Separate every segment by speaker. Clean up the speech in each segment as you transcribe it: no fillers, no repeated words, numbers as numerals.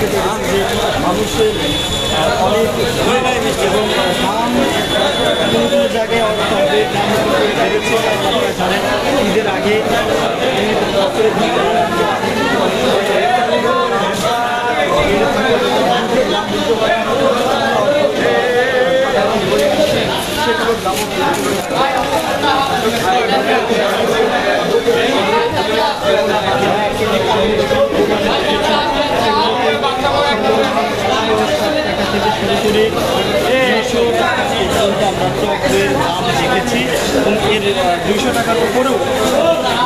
Speaker 1: বুঝতে পেরেছি যে মানুষের অনেক এবং দাম কোনো কোনো জায়গায় টবের দাম বেড়েছে। আপনারা জানেন ঈদের আগে দাম দেখেছি এবং এর 200 টাকার উপরেও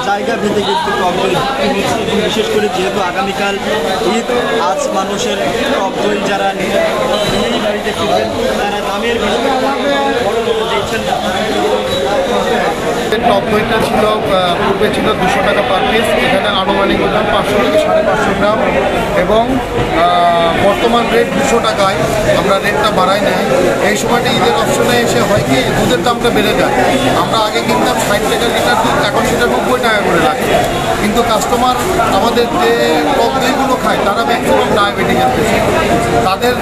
Speaker 1: জায়গা ভেদে কিন্তু টক দই হচ্ছে। এবং বিশেষ করে যেহেতু আগামীকাল ঈদ, আজ মানুষের টক দই যারা নিয়েই বাড়িতে ফিরবেন তারা দামের বড় দেখছেন না।
Speaker 2: টক দইটা ছিল পূর্বে ছিল 200 টাকা পার পিস, এখানে আনুমানিক দাম 500 থেকে 550 গ্রাম এবং বর্তমান রেট 200 টাকায়। আমরা রেটটা বাড়াই নাই। এই সময়টা ঈদের অপশনে এসে হয় কি দুধের দামটা বেড়ে যায়। আমরা আগে কিনতাম 60 টাকা লিটার দুধ, এখন সেটা 90 টাকা করে লাগছে। কিন্তু কাস্টমার আমাদের যে টক দইগুলো খায় তারা ম্যাক্সিমাম ডায়াবেটিকের পেশেন্ট। তাদের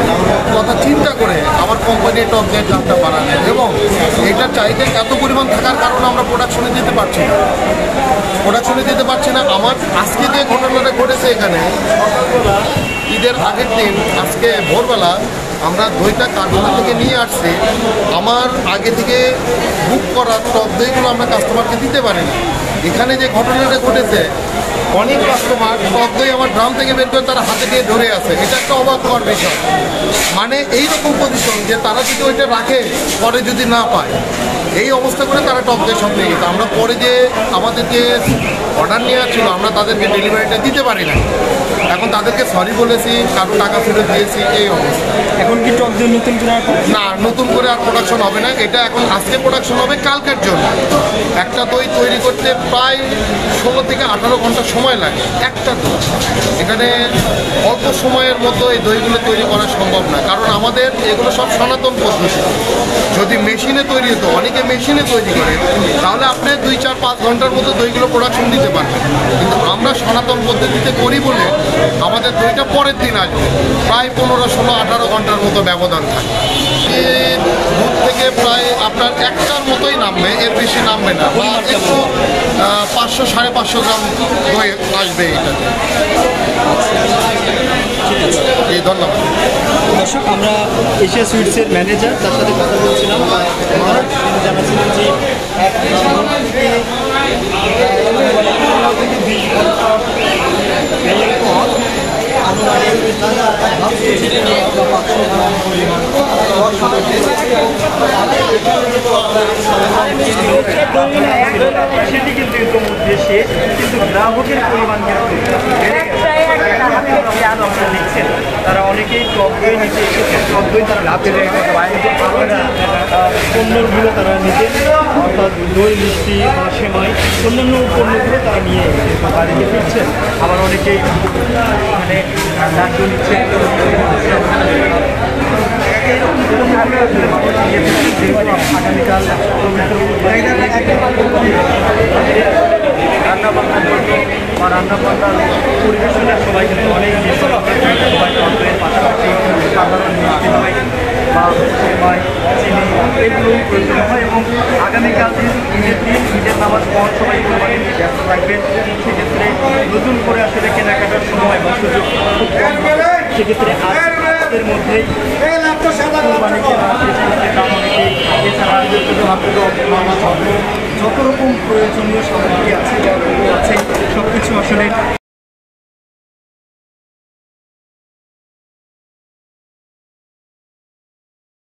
Speaker 2: কথা চিন্তা করে আমার কোম্পানি টক দইয়ের দামটা বাড়ানো এবং এটার চাহিদা এত পরিমাণ থাকার কারণে আমরা প্রোডাকশনে দিতে পারছি না। আমার আজকে যে ঘটনাটা ঘটেছে এখানে সকালবেলা ঈদের আগের দিন আজকে ভোরবেলা আমরা দইটা কারখানা থেকে নিয়ে আসছি। আমার আগে থেকে বুক করা টক দইগুলো আমরা কাস্টমারকে দিতে পারি না। এখানে যে ঘটনাটা ঘটেছে অনেক কাস্টমার টক দই আমার ড্রাম থেকে বের করে তারা হাতে দিয়ে ধরে আছে। এটা একটা অবাক হওয়ার বিষয়। মানে এইরকম পজিশন যে তারা যদি ওইটা রাখে পরে যদি না পায়, এই অবস্থা করে তারা টক দই সব নিয়ে গেছে। আমরা পরে যে আমাদের যে অর্ডার নেওয়া ছিল আমরা তাদেরকে ডেলিভারিটা দিতে পারি না। এখন তাদেরকে সরি বলেছি, কারো টাকা ফেরত দিয়েছি, এই অবস্থা।
Speaker 1: এখন কি টক দই নতুন করে
Speaker 2: না, নতুন করে আর প্রোডাকশন হবে না। এটা এখন আজকে প্রোডাকশন হবে কালকের জন্য। একটা দই তৈরি করতে প্রায় 16 থেকে 18 ঘন্টা সময় লাগে একটা দই। এখানে অল্প সময়ের মতো এই দইগুলো তৈরি করা সম্ভব না, কারণ আমাদের এগুলো সব সনাতন পদ্ধতি। যদি মেশিনে তৈরি হতো, অনেকে মেশিনে তৈরি করে, তাহলে আপনি 2, 4, 5 ঘন্টার মতো দইগুলো প্রোডাকশন দিতে পারবেন। কিন্তু আমরা সনাতন পদ্ধতিতে করি বলে আমাদের দইটা পরের দিন আসবে। প্রায় 15, 16, 18 ঘন্টার মতো ব্যবধান থাকে। দুধ থেকে প্রায় আপনার 1টার মতোই নামবে, এর বেশি নামবে না। বা একটু 500, 550 গ্রাম দই আসবে এটাতে।
Speaker 1: ঠিক আছে,
Speaker 2: এই ধন্যবাদ।
Speaker 1: দর্শক, আমরা এশিয়া সুইটসের ম্যানেজার, তার সাথে কথা বলছিলাম। জানাচ্ছিলেন যে সেটি কিন্তু ইতিমধ্যে শেষ, কিন্তু গ্রাহকের পরিমাণ দেখছেন তারা অনেকেই টক দই নিতে এসেছেন। টক দই তারা পণ্যগুলো তারা নিতে, অর্থাৎ দই, মিষ্টি বা সেমাই অন্যান্য পণ্যগুলো তারা নিয়ে বাড়িতে ফিরছেন। আবার অনেকেই মানে লাড্ডু নিচ্ছেন। আগামীকাল রান্নাবান্নার জন্য বা রান্নাবান্নার পরিবেশনের সবাই কিন্তু অনেক সবাই টকের পাশাপাশি সাধারণ মিষ্টি হয় বা সেমাই, চিনি এগুলো প্রয়োজন হয়। এবং আগামীকাল ঈদের দিন, ঈদের নামাজ পর সবাই কোরবানি নিয়ে ব্যস্ত থাকবেন। সেক্ষেত্রে নতুন করে আসলে কেনাকাটার সময় বা সুযোগ খুব কম। সেক্ষেত্রে আজকের মধ্যেই কোরবানি কেনা দাম অনেকেই, এছাড়া যত রকম প্রয়োজনীয় সামগ্রী আছে সব কিছু আসলে